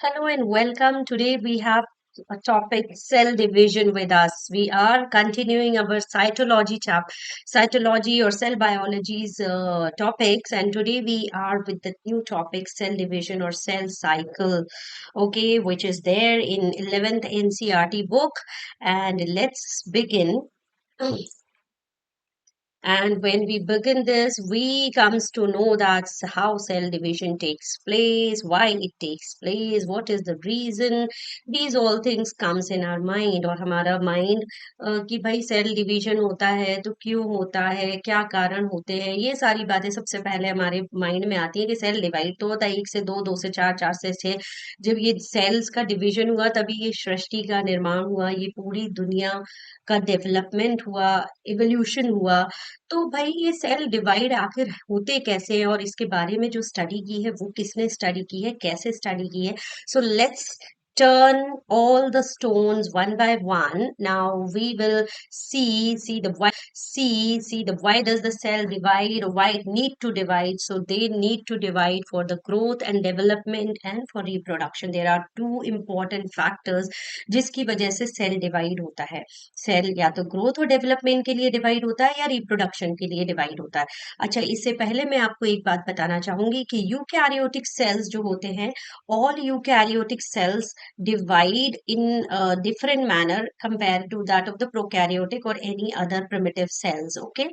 Hello and welcome. Today we have a topic cell division with us. We are continuing our cytology or cell biology's topics, and today we are with the new topic cell division or cell cycle. Okay, which is there in 11th NCRT book, and let's begin. And when we begin this, we comes to know that's how cell division takes place, why it takes place, what is the reason. These all things comes in our mind और हमारा mind कि भाई cell division होता है तो क्यों होता है, क्या कारण होते हैं, ये सारी बातें सबसे पहले हमारे माइंड में आती है कि सेल डिवाइड तो होता है एक से दो, दो से चार, चार से छह। जब ये सेल्स का डिवीजन हुआ तभी ये सृष्टि का निर्माण हुआ, ये पूरी दुनिया का डेवलपमेंट हुआ, इवोल्यूशन हुआ। तो भाई ये सेल डिवाइड आखिर होते कैसे हैं और इसके बारे में जो स्टडी की है वो किसने स्टडी की है, कैसे स्टडी की है। So let's turn all the stones one by one. Now we will see the why does the cell divide, or why it need to divide. So they need to divide for the growth and development and for reproduction. There are two important factors जिसकी वजह से cell divide होता है। Cell या तो growth और development के लिए डिवाइड होता है या रिप्रोडक्शन के लिए डिवाइड होता है। अच्छा, इससे पहले मैं आपको एक बात बताना चाहूंगी कि यूकैरियोटिक सेल्स जो होते हैं, all eukaryotic cells divide in a different manner compared to that of the prokaryotic or any other primitive cells. Okay,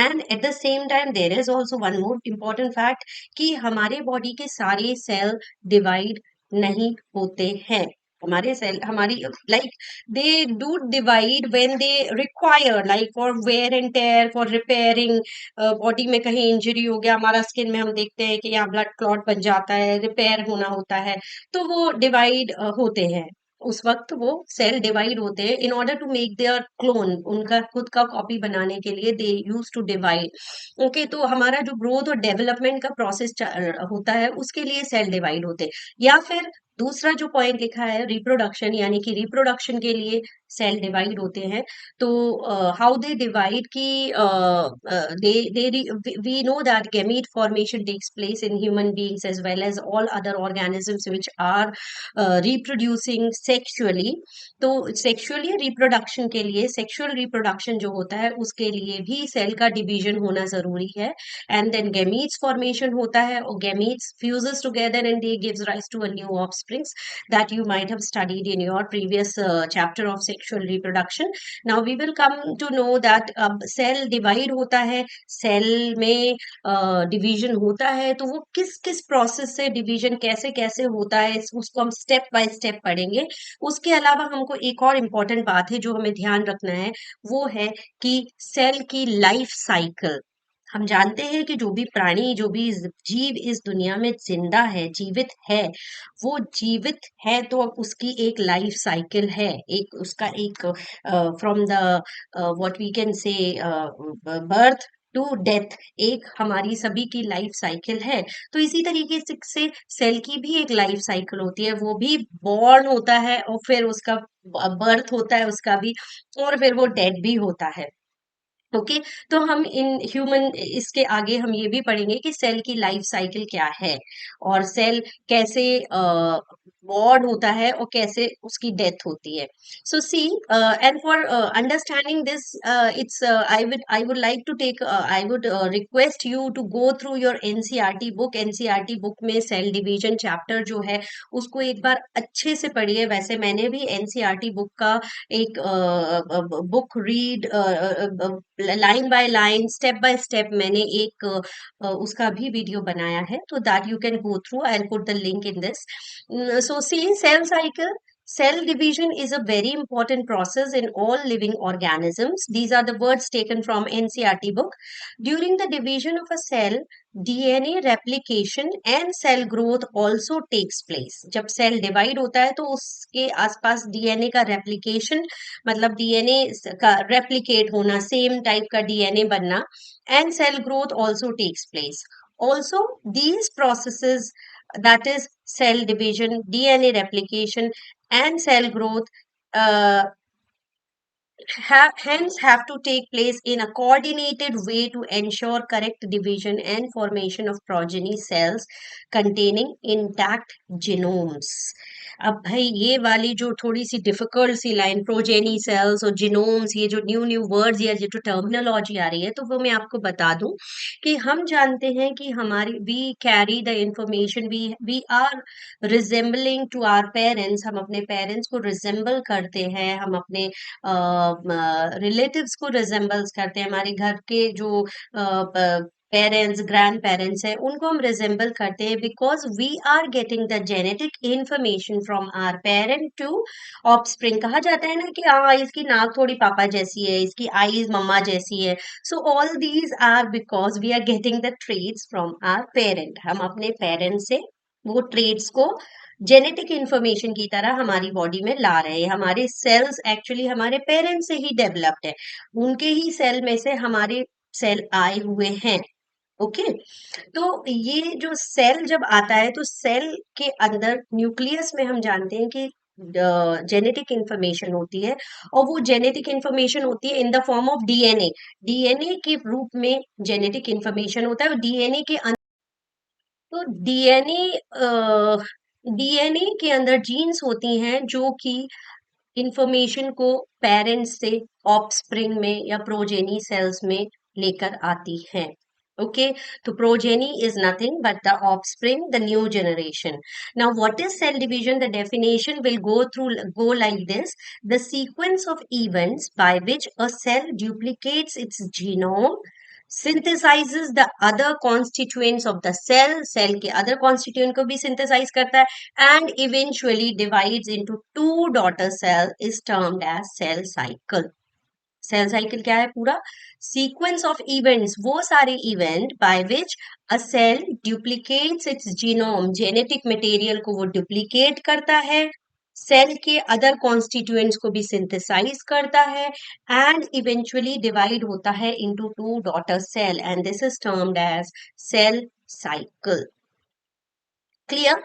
and at the same time there is also one more important fact कि हमारे body के सारे cell divide नहीं होते हैं। हमारे cell हमारी like they do divide when they require, like for wear and tear, for repairing। Body में कहीं इंजरी हो गया, हमारा स्किन में हम देखते हैं कि यहाँ ब्लड क्लॉट बन जाता है, रिपेयर होना होता है, तो वो डिवाइड होते हैं। उस वक्त वो सेल डिवाइड होते हैं in order to make their clone, उनका खुद का कॉपी बनाने के लिए they use to divide. Okay, तो हमारा जो ग्रोथ और डेवलपमेंट का प्रोसेस होता है उसके लिए सेल डिवाइड होते हैं। या फिर दूसरा जो पॉइंट लिखा है रिप्रोडक्शन, यानी कि रिप्रोडक्शन के लिए सेल डिवाइड होते हैं। तो हाउ दे डिवाइड की we know that gamete formation takes place in human beings as well as all other organisms which are reproducing sexually. तो सेक्सुअली रिप्रोडक्शन के लिए, सेक्सुअल रिप्रोडक्शन जो होता है उसके लिए भी सेल का डिवीजन होना जरूरी है। एंड देन गैमीट्स फॉर्मेशन होता है और gametes fuses together and they gives rise to a new offsprings that you might have studied in your previous chapter of sexual reproduction. Now we will come to know that cell divide होता है, cell में division होता है, तो वो किस किस process से डिवीजन कैसे कैसे होता है उसको हम स्टेप बाय स्टेप पढ़ेंगे। उसके अलावा हमको एक और इम्पोर्टेंट बात है जो हमें ध्यान रखना है, वो है कि सेल की लाइफ साइकिल। हम जानते हैं कि जो भी प्राणी, जो भी जीव इस दुनिया में जिंदा है, जीवित है, वो जीवित है तो उसकी एक लाइफ साइकिल है, एक उसका एक from the what we can say birth to death, एक हमारी सभी की लाइफ साइकिल है। तो इसी तरीके से सेल की भी एक लाइफ साइकिल होती है, वो भी बॉर्न होता है और फिर उसका बर्थ होता है उसका भी, और फिर वो डेड भी होता है। ओके, तो हम इन ह्यूमन इसके आगे हम ये भी पढ़ेंगे कि सेल की लाइफ साइकिल क्या है और सेल कैसे बॉर्न होता है और कैसे उसकी डेथ होती है। So see and for understanding this it's I would like to take I would request you to go through your NCERT book. NCERT book में सेल डिवीजन चैप्टर जो है उसको एक बार अच्छे से पढ़िए। वैसे मैंने भी एनसीईआरटी बुक का एक book read line by line, step by step मैंने एक उसका भी वीडियो बनाया है, तो that you can go through. I will put the link in this. So see, cell cycle, cell division is a very important process in all living organisms. These are the words taken from NCERT book. During the division of a cell, DNA replication and cell growth also takes place. जब cell divide होता है तो उसके आसपास DNA का replication, मतलब DNA का replicate होना, सेम टाइप का डीएनए बनना, and cell growth also takes place. Also, these processes, that is cell division, DNA replication, and cell growth, uh, hence have to take place in a coordinated way to ensure correct division and formation of progeny cells containing intact genomes. अब भाई ये वाली जो थोड़ी सी difficult सी line progeny sales और genomes, ये जो new new words या जो टर्मिनोलॉजी आ रही है, तो वो मैं आपको बता दूं कि हम जानते हैं कि हमारी we carry the information, we are resembling to our parents, हम अपने पेरेंट्स को रिजेंबल करते हैं, हम अपने रिलेटिव्स को रिजेंबल्स करते हैं, हमारे घर के जो पेरेंट्स ग्रैंड पेरेंट्स हैं उनको हम रिजेंबल करते हैं, because we are getting the genetic information from our parent to offspring. कहा जाता है ना कि हाँ इसकी नाक थोड़ी पापा जैसी है, इसकी आईज मम्मा जैसी है। So all these are because we are getting the traits from our parent. हम अपने पेरेंट्स से वो ट्रेट्स को जेनेटिक इंफॉर्मेशन की तरह हमारी बॉडी में ला रहे हैं। हमारे सेल्स एक्चुअली हमारे पेरेंट्स से ही डेवलप्ड है, उनके ही सेल में से हमारे सेल आए हुए हैं। ओके, तो ये जो सेल जब आता है तो सेल के अंदर न्यूक्लियस में हम जानते हैं कि जेनेटिक इंफॉर्मेशन होती है, और वो जेनेटिक इंफॉर्मेशन होती है in the form of DNA. DNA के रूप में जेनेटिक इंफॉर्मेशन होता है, और डीएनए के तो डीएनए के अंदर जीन्स होती हैं जो कि इंफॉर्मेशन को पेरेंट्स से ऑफस्प्रिंग में या प्रोजेनी सेल्स में लेकर आती हैं। ओके, तो progeny is nothing but the offspring, the new generation. Now what is cell division? The definition will go like this: the sequence of events by which a cell duplicates its genome, synthesizes the other constituents of the cell के other constituent को भी synthesize करता है, and eventually divides into two daughter cell is termed as cell cycle. Cell cycle क्या है? पूरा sequence of events, वो सारे event by which a cell duplicates its genome, genetic material को वो डुप्लीकेट करता है, सेल के अदर कॉन्स्टिट्यूएंट्स को भी सिंथेसाइज करता है, एंड इवेंचुअली डिवाइड होता है into two daughter cell, and this is termed as cell cycle. Clear?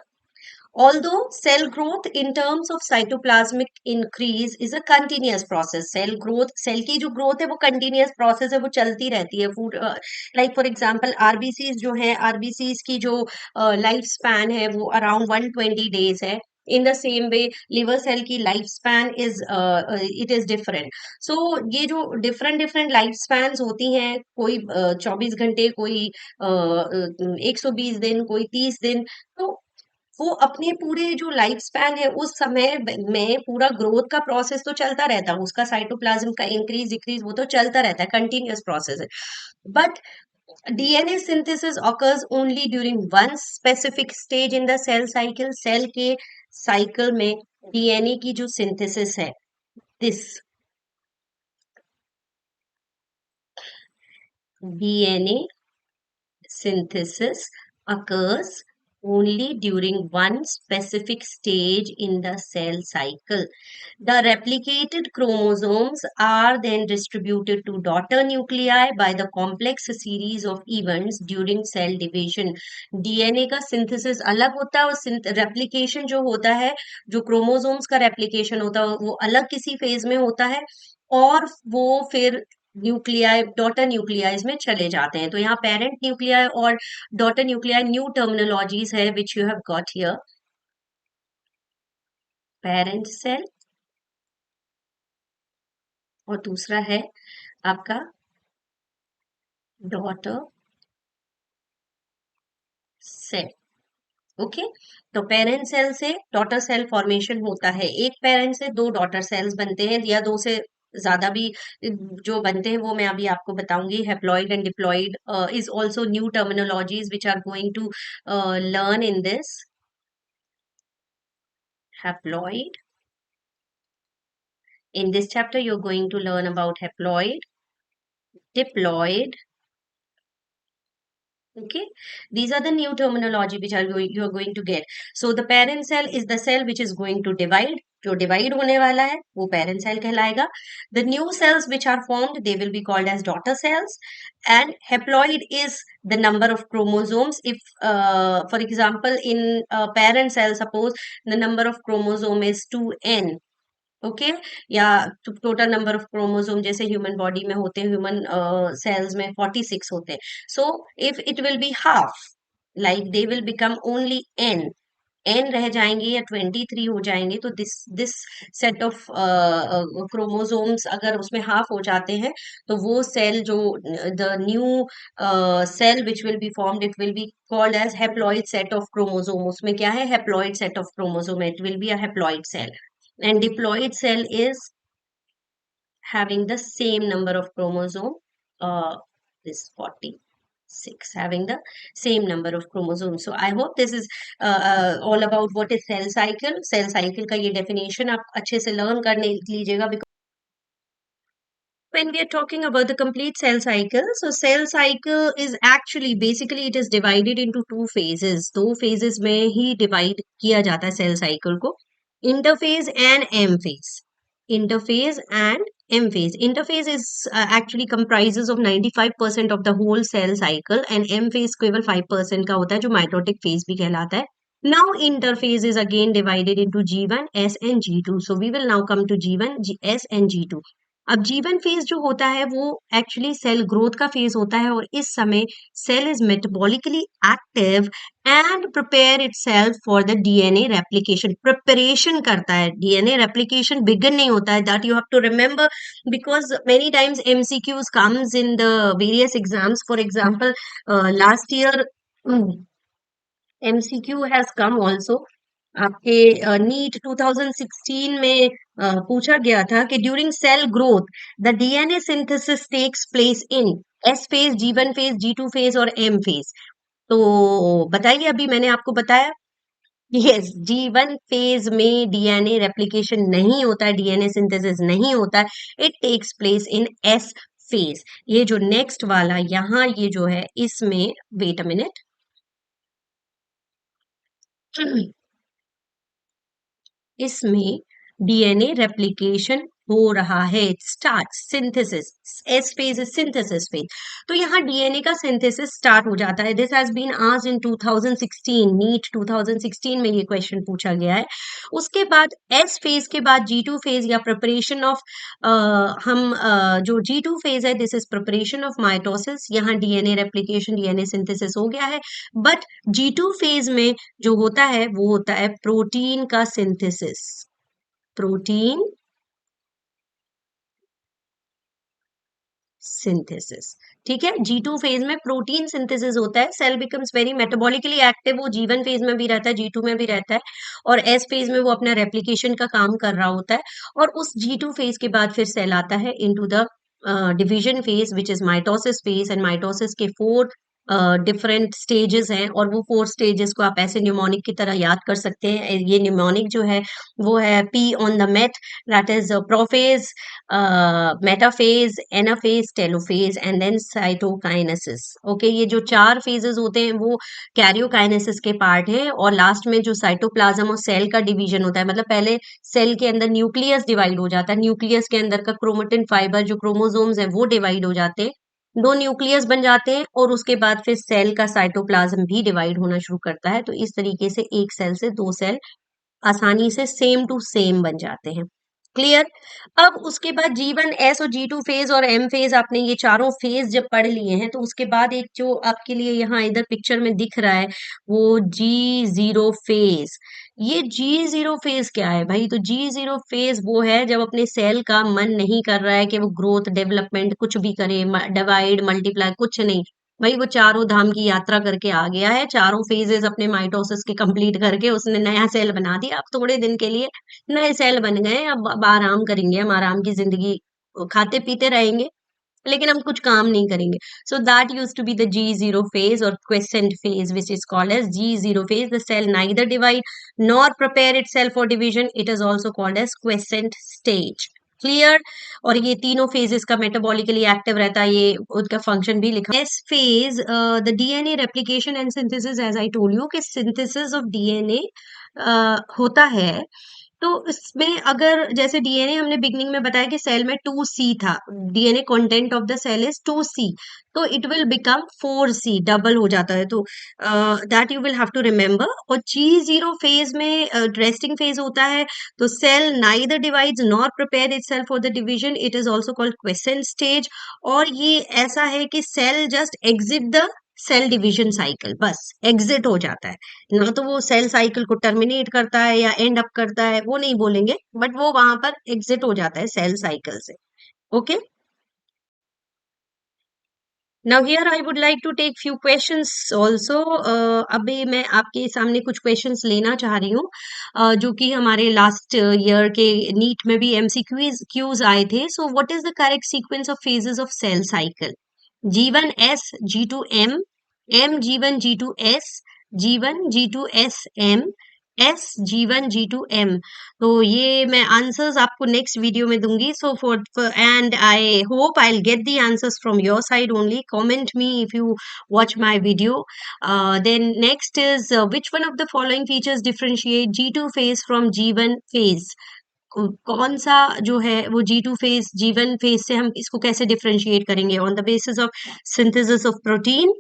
Although cell growth in terms of cytoplasmic increase is a continuous process, cell growth, cell की जो growth है वो continuous process है, वो चलती रहती है। like for example RBCs जो है, RBCs की जो लाइफ स्पैन है वो अराउंड 120 days है। In the same way liver cell की life span is it is different. So ये जो डिफरेंट डिफरेंट लाइफ स्पैन होती हैं, कोई 24 घंटे, कोई 120 दिन, कोई 30 दिन, तो वो अपने पूरे जो लाइफ स्पैन है उस समय में पूरा ग्रोथ का प्रोसेस तो चलता रहता है, उसका साइटोप्लाज्म का इंक्रीज डिक्रीज वो तो चलता रहता है, कंटिन्यूअस प्रोसेस है। But DNA synthesis occurs only during one specific stage in the cell cycle. Cell के साइकिल में डीएनए की जो सिंथेसिस है, this DNA synthesis occurs only during one specific stage in the cell cycle. The replicated chromosomes are then distributed to daughter nuclei by the complex series of events during cell division. DNA का synthesis अलग होता है, और replication जो होता है, जो chromosomes का replication होता है वो अलग किसी phase में होता है, और वो फिर न्यूक्लियाई डॉटर न्यूक्लियाइज में चले जाते हैं। तो यहाँ पेरेंट न्यूक्लियाई और डॉटर न्यूक्लियाई न्यू टर्मिनोलॉजीज है which you have got here. Parent cell और दूसरा है आपका डॉटर सेल। ओके, तो पेरेंट सेल से डॉटर सेल फॉर्मेशन होता है, एक पेरेंट से दो डॉटर सेल्स बनते हैं, या दो से ज्यादा भी जो बनते हैं वो मैं अभी आपको बताऊंगी। Haploid and diploid is also new terminologies which are going to learn in this. Haploid. In this chapter, you're going to learn about haploid, diploid. Okay, these are the new terminology which you are going to get. So the parent cell is the cell which is going to divide. जो divide होने वाला है वो parent cell कहलाएगा. The new cells which are formed, they will be called as daughter cells. And haploid is the number of chromosomes. If for example in a parent cell, suppose the number of chromosome is 2n, okay, या total number of chromosome जैसे human body में होते हैं, human cells में 46 होते हैं. So if it will be half, like they will become only n, n रह जाएंगे या 23 हो जाएंगे, तो दिस सेट ऑफ क्रोमोसोम्स अगर उसमें हाफ हो जाते हैं, तो वो सेल जो the new cell which will be formed, it will be called as haploid set of chromosome. उसमें क्या है, haploid set of chromosome, it will be a haploid cell. And diploid cell is having the same number of chromosome, this 46, having the same number of chromosomes. So I hope this is all about what is cell cycle. Cell cycle का ये definition आप अच्छे से learn कर लीजिएगा, because when we are talking about the complete cell cycle, so cell cycle is actually basically it is divided into two phases. दो phases में ही divide किया जाता है cell cycle को, interphase and M phase. Interphase and M phase. Interphase is actually comprises of 95% of the whole cell cycle, and M phase केवल 5% का होता है, जो mitotic phase भी कहलाता है. Now interphase is again divided into G1, S and G2. So we will now come to G1, S and G2. अब जीवन फेज जो होता है वो एक्चुअली सेल ग्रोथ का फेज होता है, और इस समय cell is metabolically active and prepare itself for the DNA replication. Preparation करता है, डीएनए रेप्लिकेशन बिगन नहीं होता है, that you have to remember, because many times MCQs comes in the various exams. For example last year MCQ has come also. आपके NEET 2016 में पूछा गया था कि during cell growth the DNA synthesis takes place in S phase, G one phase, G two phase और M phase. तो बताइए, अभी मैंने आपको बताया, यस, जी1 फेज में डीएनए रेप्लिकेशन नहीं होता है, डीएनए सिंथेसिस नहीं होता है, it takes place in S phase. ये जो नेक्स्ट वाला यहाँ ये जो है इसमें, वेट अ मिनट, इसमें डीएनए रेप्लिकेशन हो रहा है. It start synthesis, S phase is synthesis phase. तो यहाँ डीएनए का सिंथेसिस स्टार्ट हो जाता है. This has been asked in 2016, NEET 2016 में ये क्वेश्चन पूछा गया है. उसके बाद एस फेज के बाद जी2 फेज या प्रिपरेशन ऑफ, जो जी2 फेज है, this is preparation of mitosis. यहाँ डीएनए रेप्लिकेशन, डीएनए सिंथेसिस हो गया है. बट जी2 फेज में जो होता है वो होता है प्रोटीन का सिंथेसिस. प्रोटीन सिंथेसिस, ठीक है. जी2 फेज में प्रोटीन सिंथेसिस होता है. Cell becomes very metabolically active. वो जी1 फेज में भी रहता है, जी2 में भी रहता है, और एस फेज में वो अपना रेप्लिकेशन का काम कर रहा होता है. और उस जी2 फेज के बाद फिर सेल आता है into the division phase which is mitosis phase. And mitosis के 4 डिफरेंट स्टेजेस हैं, और वो 4 स्टेजेस को आप ऐसे न्यूमोनिक की तरह याद कर सकते हैं. ये न्यूमोनिक जो है वो है pee on the mat, that is prophase, metaphase, anaphase, telophase and then cytokinesis. Okay, ये जो 4 फेजेस होते हैं वो कैरियोकाइनेसिस के पार्ट है. और लास्ट में जो साइटोप्लाज्म और सेल का डिवीजन होता है, मतलब पहले सेल के अंदर न्यूक्लियस डिवाइड हो जाता है, न्यूक्लियस के अंदर का क्रोमेटिन फाइबर जो क्रोमोसोम्स है वो डिवाइड हो जाते हैं, 2 न्यूक्लियस बन जाते हैं, और उसके बाद फिर सेल का साइटोप्लाज्म भी डिवाइड होना शुरू करता है. तो इस तरीके से एक सेल से 2 सेल आसानी से सेम टू सेम बन जाते हैं. क्लियर. अब उसके बाद जी1 एस और जी2 फेज और एम फेज, आपने ये चारों फेज जब पढ़ लिए हैं, तो उसके बाद एक जो आपके लिए यहाँ इधर पिक्चर में दिख रहा है वो जी0 फेज. ये जी0 फेज क्या है भाई? तो जी0 फेज वो है जब अपने सेल का मन नहीं कर रहा है कि वो ग्रोथ, डेवलपमेंट कुछ भी करे, डिवाइड, मल्टीप्लाई कुछ नहीं. भाई वो चारों धाम की यात्रा करके आ गया है, चारों फेजेस अपने माइटोसिस के कंप्लीट करके उसने नया सेल बना दिया. अब थोड़े दिन के लिए नए सेल बन गए, अब आराम करेंगे, हम आराम की जिंदगी खाते पीते रहेंगे, लेकिन हम कुछ काम नहीं करेंगे. So that used to be the G zero phase और quiescent phase which is called as G zero phase. The cell neither divide nor prepare itself for division, it is also called as quiescent stage. Clear. और ये तीनों phases का metabolically active रहता है, ये उनका function भी लिखा. S phase, the DNA replication and synthesis, as I told you कि सिंथेसिस ऑफ डीएनए होता है तो इसमें अगर जैसे डीएनए हमने बिगनिंग में बताया कि सेल में 2C था, DNA content of the cell is 2C, तो it will become 4C, double हो जाता है। तो that you will have to remember. और G0 फेज में रेस्टिंग फेज होता है, तो cell neither divides nor prepare itself for the division, it is also called quiescent stage. और ये ऐसा है कि cell just exit the cell division cycle, बस एग्जिट हो जाता है, ना तो वो सेल साइकिल को टर्मिनेट करता है या एंड अप करता है, वो नहीं बोलेंगे, बट वो वहां पर एग्जिट हो जाता है सेल साइकिल से। Okay, now here I would like to take few questions also. अभी मैं आपके सामने कुछ क्वेश्चंस लेना चाह रही हूँ, जो कि हमारे लास्ट ईयर के नीट में भी एमसीक्यूज क्यूज आए थे। So what is the correct sequence of phases of cell cycle? G1S G2M, M G1 G2S, G1 G2SM, S G1 G2M। तो ये मैं आंसर्स आपको नेक्स्ट वीडियो में दूंगी। So for and I hope I will get the answers from your side only. Comment me if you watch my video. Then next is which one of the following features differentiate G2 phase from G1 phase? कौन सा जो है वो G2 phase G1 phase से हम इसको कैसे differentiate करेंगे? On the basis of synthesis of protein,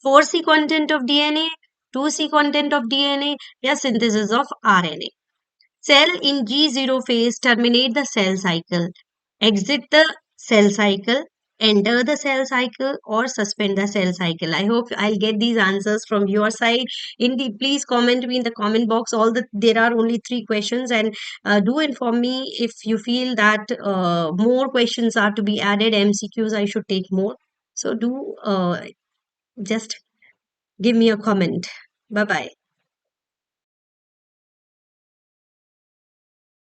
4C content of DNA, 2C content of DNA, या synthesis of RNA. Cell in G0 phase terminate the cell cycle, exit the cell cycle, enter the cell cycle, or suspend the cell cycle. I hope I'll get these answers from your side. Indeed, please comment me in the comment box. There are only 3 questions, and do inform me if you feel that more questions are to be added. MCQs I should take more. So do just give me a comment. Bye bye.